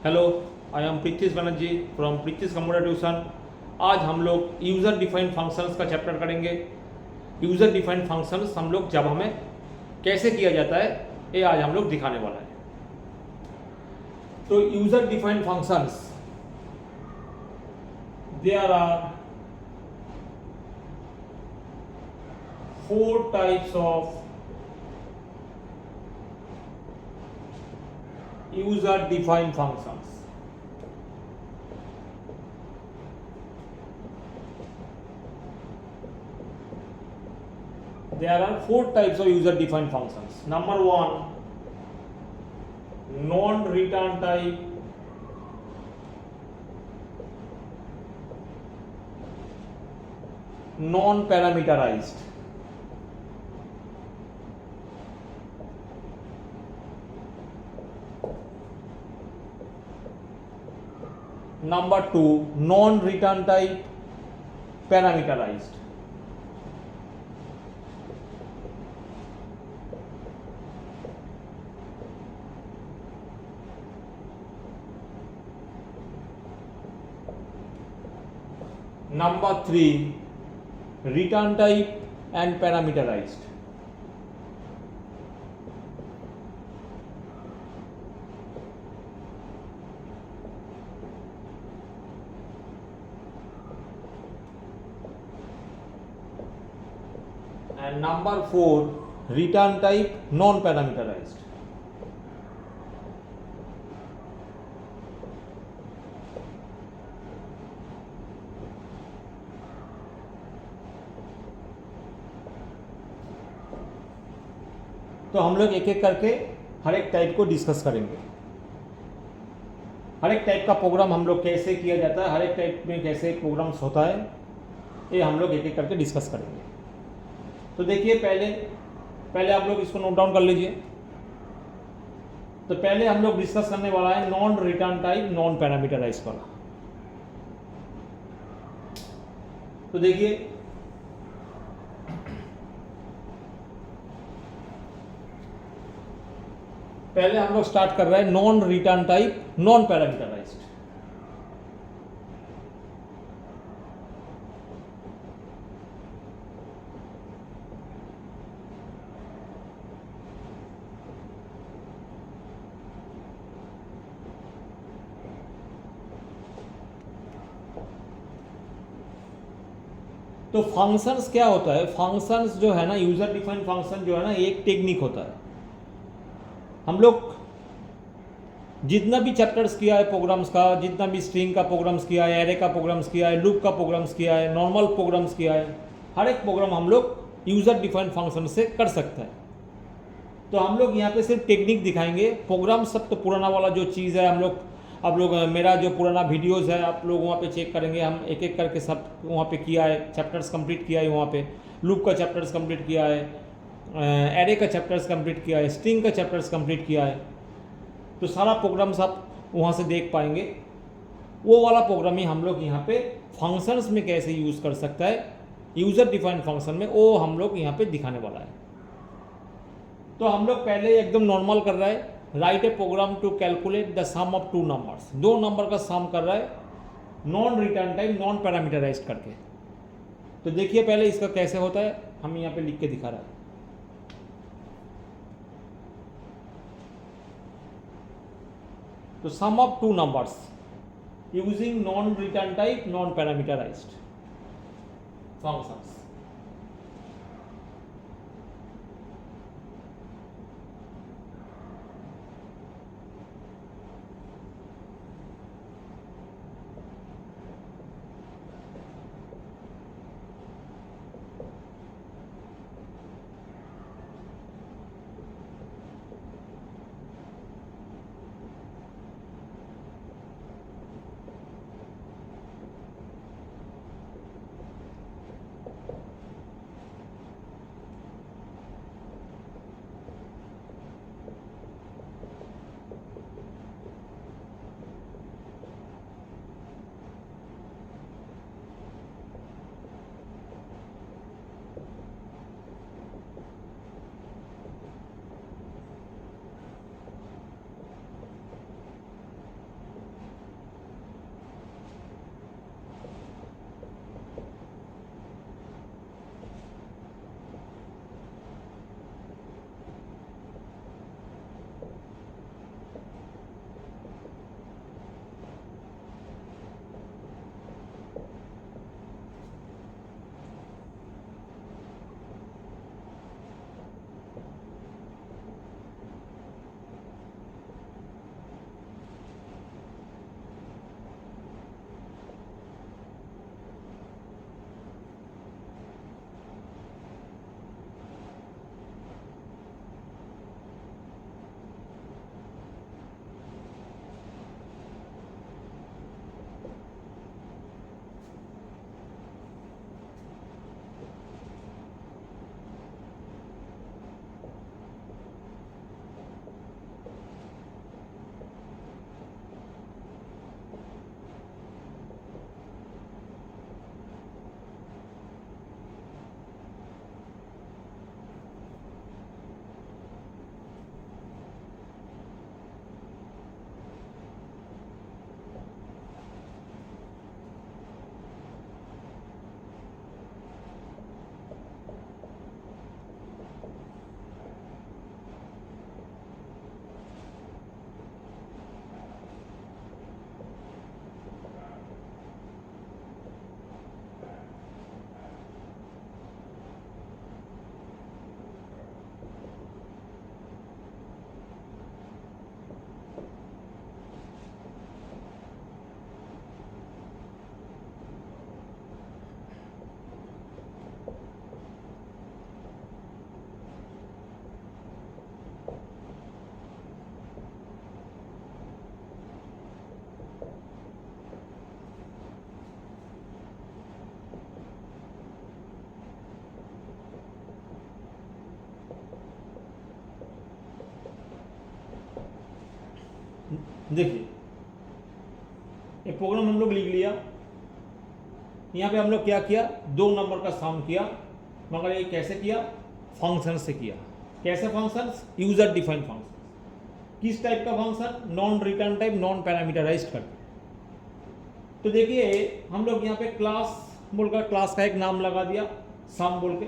Hello, I am Pritish Banerjee from Pritish computer tuition. आज हम लोग यूज़र डिफाइंड फंक्शंस का चैप्टर करेंगे। यूज़र डिफाइंड फंक्शंस हम लोग जब हमें कैसे किया जाता है ये आज हम लोग दिखाने वाला है। तो user defined functions, there are 4 types of user defined functions. There are 4 types of user defined functions. Number 1, non return type, non parameterized. Number 2, non return type, parameterized. Number 3, return type and parameterized. And number 4, return type non parameterized. तो हम लोग एक एक करके हर एक type को discuss करेंगे। हर एक टाइप का प्रोग्राम हम लोग कैसे किया जाता है, हर एक टाइप में कैसे प्रोग्राम्स होता है, ये हम लोग एक एक करके डिस्कस करेंगे। तो देखिए, पहले आप लोग इसको नोट डाउन कर लीजिए। तो पहले हम लोग डिस्कस करने वाला है non return type non parameterise वाला। तो देखिए, पहले हम लोग स्टार्ट कर रहे हैं non return type non parameterised. तो फंक्शंस क्या होता है? फंक्शंस जो है ना, यूजर डिफाइंड फंक्शन जो है ना, एक टेक्निक होता है। हम लोग जितना भी चैप्टर्स किया है प्रोग्राम्स का, जितना भी स्ट्रिंग का प्रोग्राम्स किया है, एरे का प्रोग्राम्स किया है, लूप का प्रोग्राम्स किया है, नॉर्मल प्रोग्राम्स किया है, हर एक प्रोग्राम हम लोग यूजर डिफाइंड फंक्शन से कर सकते हैं। तो हम लोग यहाँ पे सिर्फ टेक्निक दिखाएंगे। प्रोग्राम सब तो पुराना वाला जो चीज़ है, आप लोग मेरा जो पुराना वीडियोस है आप लोग वहाँ पे चेक करेंगे। हम एक एक करके सब वहाँ पे किया है, चैप्टर्स कंप्लीट किया है। वहाँ पे लूप का चैप्टर्स कंप्लीट किया है, एरे का चैप्टर्स कंप्लीट किया है, स्ट्रिंग का चैप्टर्स कंप्लीट किया है। तो सारा प्रोग्राम्स आप वहाँ से देख पाएंगे। वो वाला प्रोग्राम ही हम लोग यहाँ पे फंक्शंस में कैसे यूज़ कर सकता है, यूज़र डिफाइंड फंक्शन में, वो हम लोग यहाँ पे दिखाने वाला है। तो हम लोग पहले एकदम नॉर्मल कर रहा है, write a program to calculate the sum of 2 numbers. 2 number का सम कर रहा है non return type non parameterize करके। तो देखिए पहले इसका कैसे होता है, हम यहाँ पे लिख के दिखा रहा है। तो sum of 2 numbers using non-return type non-parameterized functions. देखिए एक प्रोग्राम हम लोग लिख लिया, यहाँ पे हम लोग क्या किया, 2 नंबर का सम किया, मगर ये कैसे किया, फंक्शन से किया। कैसे फंक्शंस, यूजर डिफाइंड फंक्शन। किस टाइप का function, non return type, non parameterized करके। तो देखिए हम लोग यहाँ पे क्लास बोलकर क्लास का एक नाम लगा दिया सम बोल के,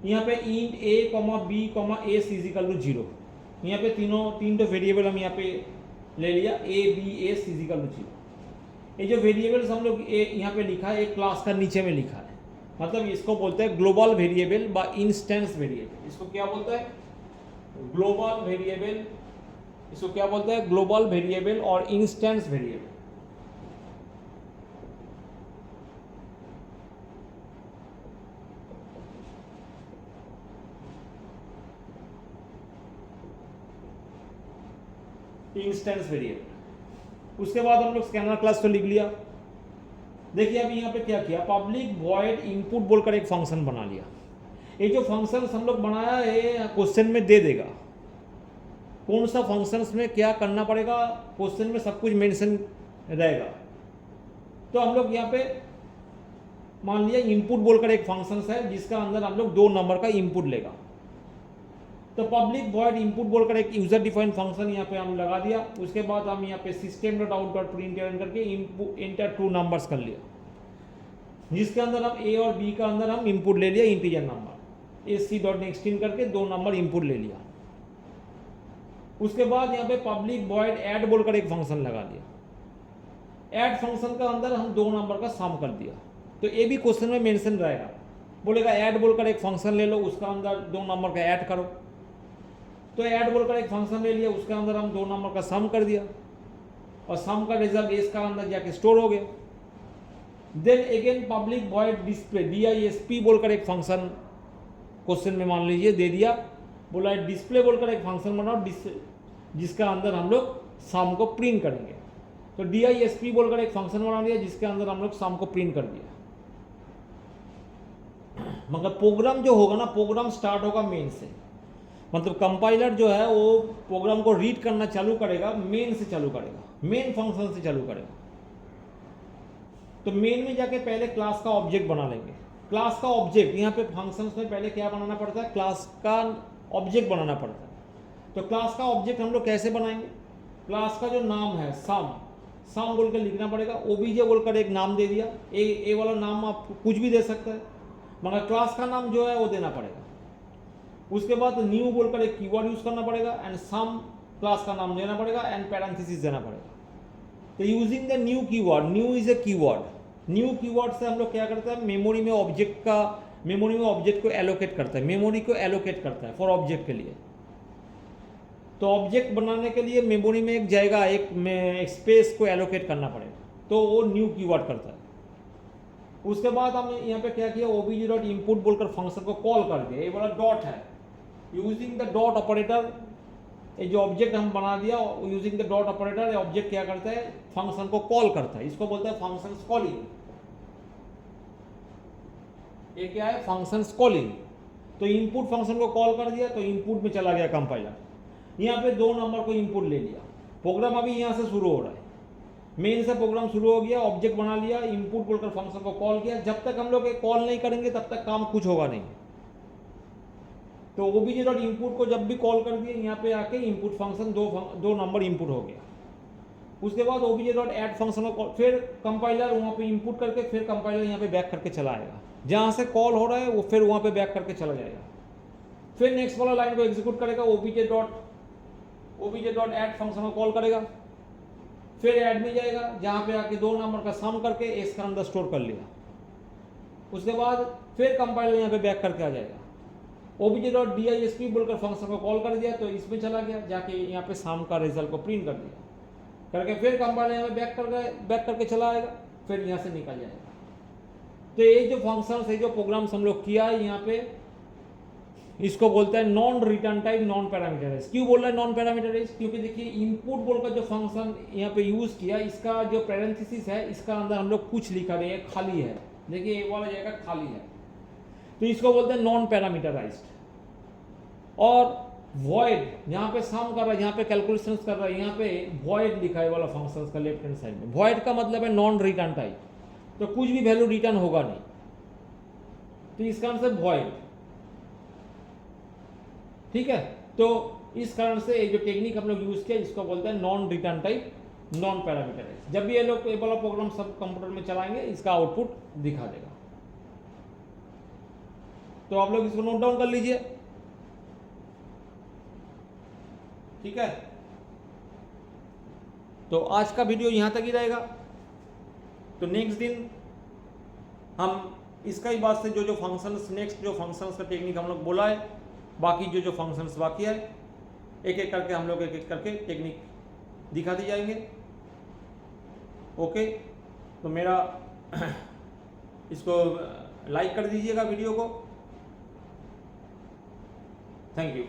यहाँ पे int a, b, a equal to 0, यहाँ पे तीन तो वेरिएबल हम यहाँ पे ले लिया a, b, a equal to 0। ये जो वेरिएबल्स हम लोग यहाँ पे लिखा है, एक क्लास का नीचे में लिखा है, मतलब इसको बोलते हैं ग्लोबल वेरिएबल बा इंस्टेंस वेरिएबल। इसको क्या बोलता है, ग्लोबल वेरिएबल, इसको क्या बोलते हैं, ग्लोबल वेरिएबल और इंस्टेंस वेरिएबल। Instance variable. उसके बाद हम लोग स्कैनर क्लास तो लिख लिया। देखिए अभी यहाँ पे क्या किया, पब्लिक वॉइड इनपुट बोलकर एक फंक्शन बना लिया। ये जो फंक्शन हम लोग बनाया है क्वेश्चन में दे देगा, कौन सा फंक्शंस में क्या करना पड़ेगा, क्वेश्चन में सब कुछ मेंशन रहेगा। तो हम लोग यहाँ पे मान लिया इनपुट बोलकर एक फंक्शन है जिसका अंदर हम लोग 2 नंबर का इनपुट लेगा। तो पब्लिक वॉइड इनपुट बोलकर एक यूजर डिफाइंड फंक्शन यहाँ पे हम लगा दिया। उसके बाद हम यहाँ पे system dot out dot print करके इनपुट इंटर 2 नंबर्स कर लिया, जिसके अंदर हम a और b का अंदर हम इनपुट ले लिया integer number, ac dot next in करके 2 नंबर इनपुट ले लिया। उसके बाद यहाँ पे पब्लिक वॉइड ऐड बोलकर एक फंक्शन लगा दिया। ऐड फंक्शन का अंदर हम 2 नंबर का सम कर दिया। तो ये भी क्वेश्चन में मेंशन रहेगा, बोलेगा ऐड बोलकर एक फंक्शन ले लो, उसका अंदर 2 नंबर का ऐड करो। तो ऐड बोलकर एक फंक्शन ले लिया, उसके अंदर हम 2 नंबर का सम कर दिया और सम का रिजल्ट इसका अंदर जाके स्टोर हो गया। Then again public void display, DISP बोलकर एक फंक्शन क्वेश्चन में मान लीजिए दे दिया, बोला डिस्प्ले बोलकर एक फंक्शन बनाओ जिसका अंदर हम लोग सम को प्रिंट करेंगे। तो DISP बोलकर एक फंक्शन बना दिया जिसके अंदर हम लोग सम को प्रिंट कर दिया। मगर प्रोग्राम जो होगा ना, प्रोग्राम स्टार्ट होगा मेन से, मतलब कंपाइलर जो है वो प्रोग्राम को रीड करना चालू करेगा, मेन से चालू करेगा, मेन फंक्शन से चालू करेगा। तो मेन में जाके पहले क्लास का ऑब्जेक्ट बना लेंगे। क्लास का ऑब्जेक्ट, यहाँ पे फंक्शंस में पहले क्या बनाना पड़ता है, क्लास का ऑब्जेक्ट बनाना पड़ता है। तो क्लास का ऑब्जेक्ट हम लोग कैसे बनाएंगे, क्लास का जो नाम है सम बोल कर लिखना पड़ेगा। ओबीजे बोलकर एक नाम दे दिया, ए वाला नाम आप कुछ भी दे सकते हैं, मगर क्लास का नाम जो है वो देना पड़ेगा। उसके बाद न्यू बोलकर एक कीवर्ड यूज करना पड़ेगा एंड सम क्लास का नाम देना पड़ेगा एंड पैरेंथेसिस देना पड़ेगा। तो using the new keyword, new is a keyword, new keyword से हम लोग क्या करते हैं, मेमोरी में ऑब्जेक्ट को एलोकेट करता है, मेमोरी को एलोकेट करता है फॉर ऑब्जेक्ट के लिए। तो ऑब्जेक्ट बनाने के लिए मेमोरी में एक जाएगा, एक स्पेस को एलोकेट करना पड़ेगा, तो वो न्यू कीवर्ड करता है। उसके बाद हमने यहाँ पे क्या किया, ओबीजे डॉट इनपुट बोलकर फंक्शन को कॉल कर दिया। ये वाला डॉट है, यूजिंग द डॉट ऑपरेटर, ये जो ऑब्जेक्ट हम बना दिया यूजिंग द डॉट ऑपरेटर, ये ऑब्जेक्ट क्या करता है, फंक्शन को कॉल करता है। इसको बोलते हैं फंक्शंस कॉलिंग। ये क्या है, फंक्शंस कॉलिंग। तो इनपुट फंक्शन को कॉल कर दिया तो इनपुट में चला गया कंपाइलर, यहाँ पे 2 नंबर को इनपुट ले लिया। प्रोग्राम अभी यहाँ से शुरू हो रहा है, मेन से प्रोग्राम शुरू हो गया, ऑब्जेक्ट बना लिया, इनपुट बोलकर फंक्शन को कॉल किया। जब तक हम लोग कॉल नहीं करेंगे तब तक काम कुछ होगा नहीं। तो ओबीजे डॉट इनपुट को जब भी कॉल कर दिए, यहाँ पे आके इनपुट फंक्शन 2 नंबर इनपुट हो गया। उसके बाद ओबीजे डॉट ऐड फंक्शन को फिर कंपाइलर वहाँ पे इनपुट करके फिर कंपाइलर यहाँ पे बैक करके चला आएगा, जहाँ से कॉल हो रहा है वो फिर वहाँ पे बैक करके चला जाएगा। फिर नेक्स्ट वाला लाइन को एग्जीक्यूट करेगा, ओबीजे डॉट ऐड फंक्शन को कॉल करेगा, फिर ऐड में जाएगा, जहाँ पे आके 2 नंबर का सम करके इसका अंदर स्टोर कर लिया। उसके बाद फिर कंपाइलर यहाँ पे बैक करके आ जाएगा, ओबीजे डॉट DISP बोलकर फंक्शन को कॉल कर दिया तो इसमें चला गया, जाके यहाँ पे सम का रिजल्ट को प्रिंट कर दिया करके फिर कंपाइलर यहाँ पे बैक करके चला आएगा, फिर यहाँ से निकल जाएगा। तो ये जो फंक्शन है, जो प्रोग्राम्स हम लोग किया है यहाँ पे, इसको बोलते हैं non return type non parameterize. क्यों बोल रहा है नॉन पैरामीटराइज, क्योंकि देखिए इनपुट बोलकर जो फंक्शन यहाँ पे यूज किया, इसका जो पैरेंथेसिस है इसका अंदर हम लोग कुछ लिखा नहीं है, खाली है। देखिए ये वाला जगह खाली है, तो इसको बोलते हैं नॉन पैरामीटराइज्ड। और वॉइड यहाँ पे सम कर रहा है, यहाँ पे कैलकुलेशंस कर रहा है, यहाँ पे वॉइड लिखा है वाला फंक्शंस का लेफ्ट हैंड साइड में। वॉइड का मतलब है नॉन रिटर्न टाइप, तो कुछ भी वैल्यू रिटर्न होगा नहीं, तो इसका आंसर वॉइड। ठीक है, तो इस कारण से जो टेक्निक हम लोग यूज किया इसको बोलते हैं non return type, non parameterize. जब भी ये लोग ये वाला प्रोग्राम सब कंप्यूटर में चलाएंगे इसका आउटपुट दिखा देगा। तो आप लोग इसको नोट डाउन कर लीजिए। ठीक है, तो आज का वीडियो यहां तक ही रहेगा। तो नेक्स्ट दिन हम इसका ही बात से जो फंक्शंस, नेक्स्ट जो फंक्शंस का टेक्निक हम लोग बोला है, बाकी जो फंक्शंस बाकी है एक एक करके हम लोग एक एक करके टेक्निक दिखाते जाएंगे। ओके, तो मेरा इसको लाइक कर दीजिएगा वीडियो को। Thank you.